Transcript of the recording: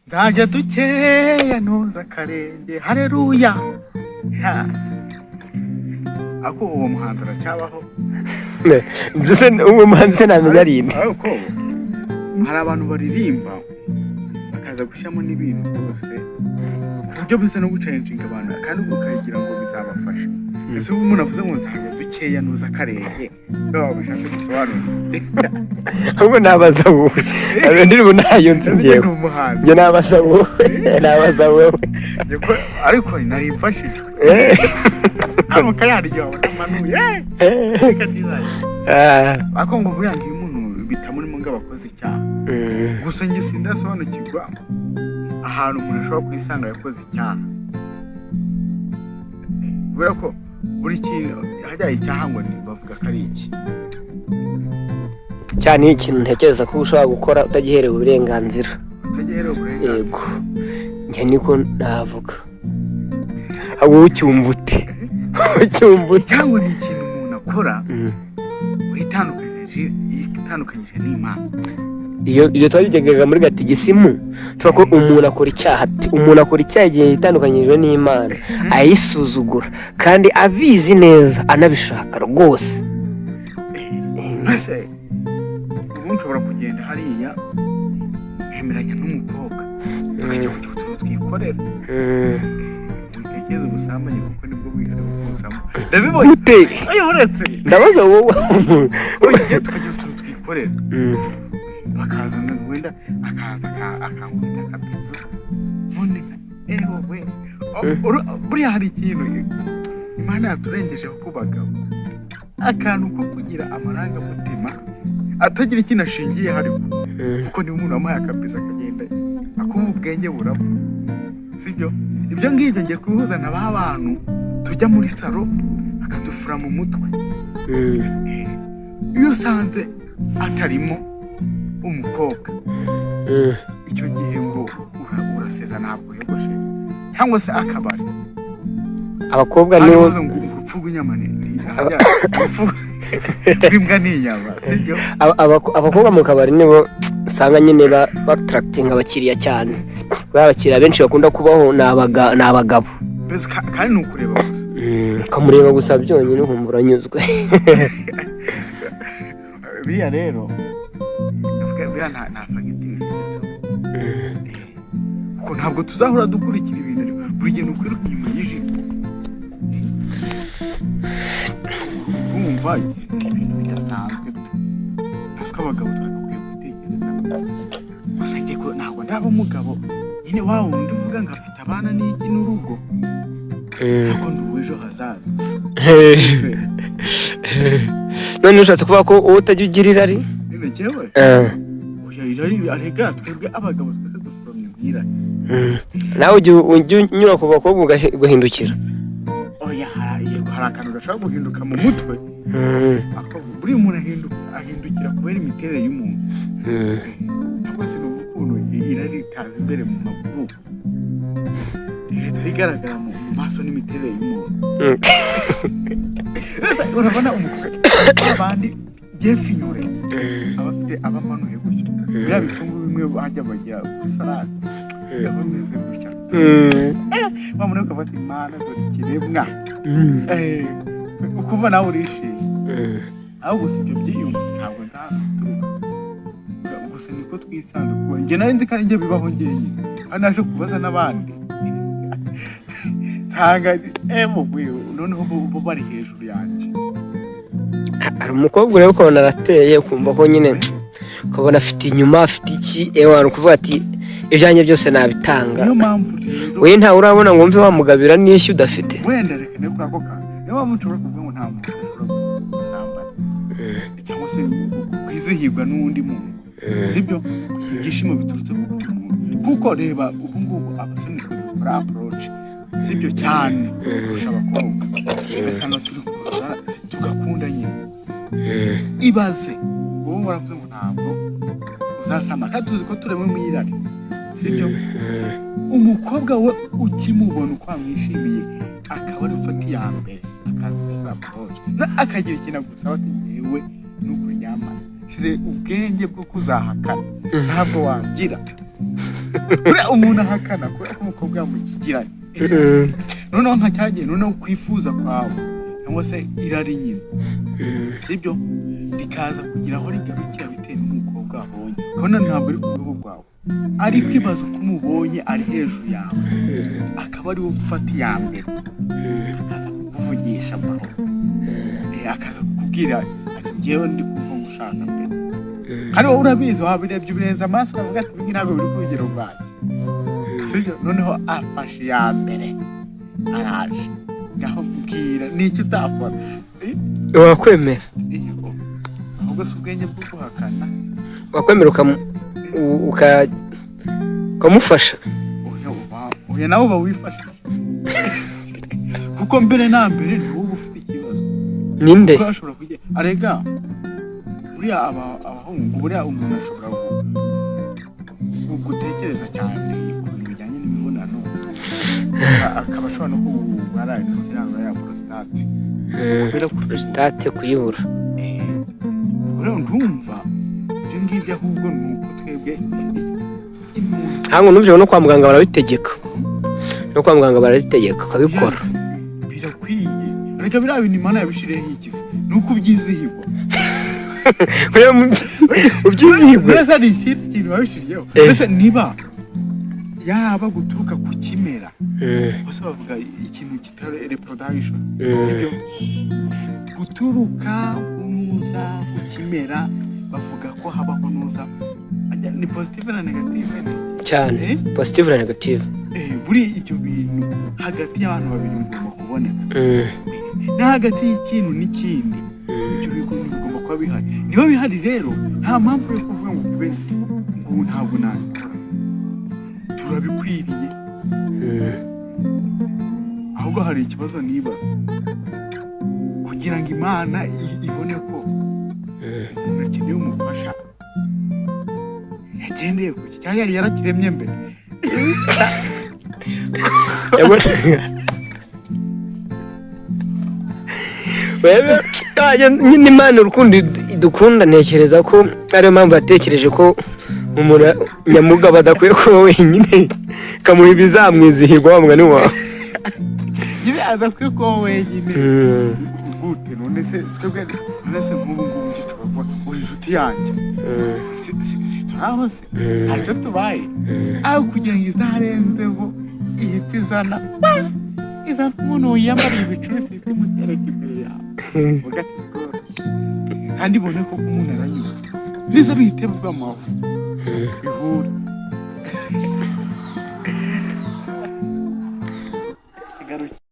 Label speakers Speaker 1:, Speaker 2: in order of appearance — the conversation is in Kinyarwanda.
Speaker 1: nzajya dukeya ntuza akarenge haleluya ako uwo muhanzi aracyabaho
Speaker 2: ndetse uwo muhanzi se namenya arinde
Speaker 1: ariko hari abantu baririmba bakaza gushyiramo n'ibintu byose ku buryo bisa no gucayinshinga abantu kandi ukayigira ngo bizabafasha ese ubu umuntu avuze ngo nzajya dukeya ntuza akarenge baba bashaka gusobanura
Speaker 2: ahubwo nabaza wowe ndirimbo nayo nzi ngewe njye nabaza wowe
Speaker 1: ariko nari mfashije amuka yaryo amanuye ako ngo buriya ngiye umuntu bitamurimo ng'abakoze icyaha gusa njye sindasobanukirwa ahantu umuntu ashobora kwisanga yakoze icyaha kubera ko buri kintu hajya icyaha ngo bavuga ko ari iki
Speaker 2: cyane ikintu ntekereza ko ushobora gukora utagiherewe uburenganzira yego njye niko navuga ahubwo ucyumbute
Speaker 1: cyangwa ni ikintu umuntu akora witandukanyije n'Imana
Speaker 2: iyo twabigegaga muri gatigisimu tuvuga ko umuntu akora icyaha igihe yitandukanyije n'Imana ayisuzugura kandi abizi neza anabishaka rwose
Speaker 1: mbese ubu nshobora kugenda hariya nkemeranya n'umukobwa tukajya ku tuntu twikorera utekereza ubusambanyi kuko nibwo bwiza bwo gusama ndabibonye uretse
Speaker 2: ndabaza wowe
Speaker 1: tukajya ku tuntu twikorera bakaza wenda akankubita akabizo none wowe buriya hari ikintu Imana yaturengejeho ku bagabo akantu ko kugira amarangamutima atagira ikintu ashingiye hariho kuko niba umuntu amuhaye akabizo akagenda akumva ubwenge buramo sibyo ibyo ngibyo ngiye kubihuza na ba bantu tujya muri salo akadufura mu mutwe iyo usanze atarimo umukobwa icyo gihe ngo uraseza ntabwo yogoshe cyangwa se akabari
Speaker 2: abakobwa nibo
Speaker 1: urupfu rw'inyama rw'imbwa n'inyama sibyo
Speaker 2: abakobwa mu kabari nibo usanga nyine batarakitinga abakiriya cyane abakiriya benshi bakunda kubaho ni abagabo
Speaker 1: kandi ni ukureba gusa
Speaker 2: ukamureba gusa byonyine ukumva uranyuzwe
Speaker 1: biriya rero biriya nta fagitire kuko ntabwo tuzahora dukurikira ibintu buri gihe nukwiruka inyuma y'ijisho urumva ibintu bidasanzwe natwe abagabo twagakwiye gutekereza gusa njye ko ntabwo ndaba umugabo nyine wa wundi uvuga ngo afite abana n'iki n'urugo ntabwo ndi uw'ejo hazaza
Speaker 2: none ushatse kuvuga ko wowe utajya ugira irari
Speaker 1: njyewe irari arega twebwe abagabo twese dusoromye ibyirari
Speaker 2: nawe ujya unyura ku bakobwa ugahindukira
Speaker 1: oya hari akantu gashobora guhinduka mu mutwe buri muntu ahindukira kubera imiterere y'umuntu ntabwo se ni ukuntu irari ritaza imbere mu maguru rigaragara mu maso n'imiterere y'umuntu urabona umukobwa abandi byefinyure abafite abamanuye gutya biriya bitunguru bimwe bajya bagira kuri salade bameze gutya bamune ukafata imana dore ikiremwa ukuva nawe urishimye aho gusa ibyo byiyumva ntabwo nzaturuka gusa niko twisanze kubona njye nari nzi ko ari njye bibaho njyenyine kandi naje kubaza n'abandi nsanga noneho bo bari hejuru yanjye
Speaker 2: hari umukobwa ureba ukabona arateye ukumva ko nyine ukabona afite inyuma afite iki ewana ukuvuga ati ibyanjye byose nabitanga
Speaker 1: niyo mpamvu rero
Speaker 2: we ntawe urabona ngo mve wamugabira n'ishyu udafite
Speaker 1: wenda reka ne kuri ako kantu niyo mpamvu nshobora kuvuga ngo nta muntu ushobora gusambana cyangwa se kwizihirwa n'undi muntu sibyo ibyishimo biturutse ku muntu kuko reba ubu ngubu abasore dukora approach sibyo cyane kurusha abakobwa ugasanga turi kuza tugakunda nyine ibaze wowe waravuze ngo ntabwo uzasama kandi tuzi ko turemwe mu irari sibyo umukobwa we ukimubona uko amwishimiye akaba ari ufata iya mbere akaza approach akagira ikintu agusaba ati yewe n'uburyamane sire ubwenge bwo kuzahakana ntabwo wagira buriya umuntu ahakana kubera ko umukobwa yamukigiranye noneho nka cyagiye noneho kwifuza kwawe cyangwa se irari nyine sibyo rikaza kugira aho rigarukira bitewe n'umukobwa wabonye kubona ntabwo ari ku rwego rwawe ari kwibaza ko umubonye ari hejuru yawe akaba ariwe ufata iya mbere akaza kukuvugisha amahoro akaza kukubwira ati njyewe ndi kuva gushaka mbere kandi wowe urabizi wabirebye ubirenza amaso uravuga ati ibi ntabwo biri ku rugero rwanjye sibyo noneho afashe iya mbere araje ngaho mbwira n'icyo utakora
Speaker 2: wakwemera
Speaker 1: ahubwo si ubwenge bwo guhakana
Speaker 2: wakwemera ukamufasha
Speaker 1: oya nawe uba wifashe kuko mbere na mbere ni wowe ufite ikibazo
Speaker 2: ninde
Speaker 1: ashobora kujya arega buriya abahungu buriya umuntu ashobora gutekereza cyane ku bintu bijyanye n'imibonano akaba ashobora no kubara indwara ya prostate
Speaker 2: kubera prostate kuyibura
Speaker 1: rero ndumva ibyo ngibyo ahubwo ni uko twebwe
Speaker 2: ntabwo numvise no kwa muganga barabitegeka no kwa muganga barabitegeka ukabikora
Speaker 1: birakwiye ariko biriya bintu Imana yabishiriyeho ikizi ni uko ubyizihirwa
Speaker 2: ubyizihirwa
Speaker 1: mbese ni ikindi kintu babishiriyeho mbese niba yaba guturuka ku kimera bose bavuga ikintu kitari reproduction ibyo guturuka kunuza ku kimera bavuga ko habaho nuza ni positive na negative
Speaker 2: cyane positive na negative
Speaker 1: buri ibyo bintu hagati y'abantu babiri mugomba kuboneka na hagati y'ikintu n'ikindi ibyo bigomba kuba bihari niba bihari rero nta mpamvu yo kuvuga ngo tube ngo ntabwo nabikora turabikwiriye ahubwo hari ikibazo nibaza kugira ngo Imana ibone ko umuntu akeneye umufasha yagendeye ku cyangwa yari yarakiremye mbere
Speaker 2: nyine Imana urukundo idukunda ntekereza ko ariyo mpamvu yatekereje ko umuntu nyamugabo adakwiye kuba wenyine ikamuha ibizamwizihirwa wa mugani wawe
Speaker 1: nyine adakwiye kuba wenyine gute none se twebwe none se nk'ubu ngubu tukavuga uri inshuti yanjye si turaho se hari icyo tubaye aho kugira ngo izarenzeho ihita izana umuntu wiyambariye ibicuruzi bimutereka imbere yawe kandi ibone ko umuntu aranyuzwe neza bihite bw'amavu bihura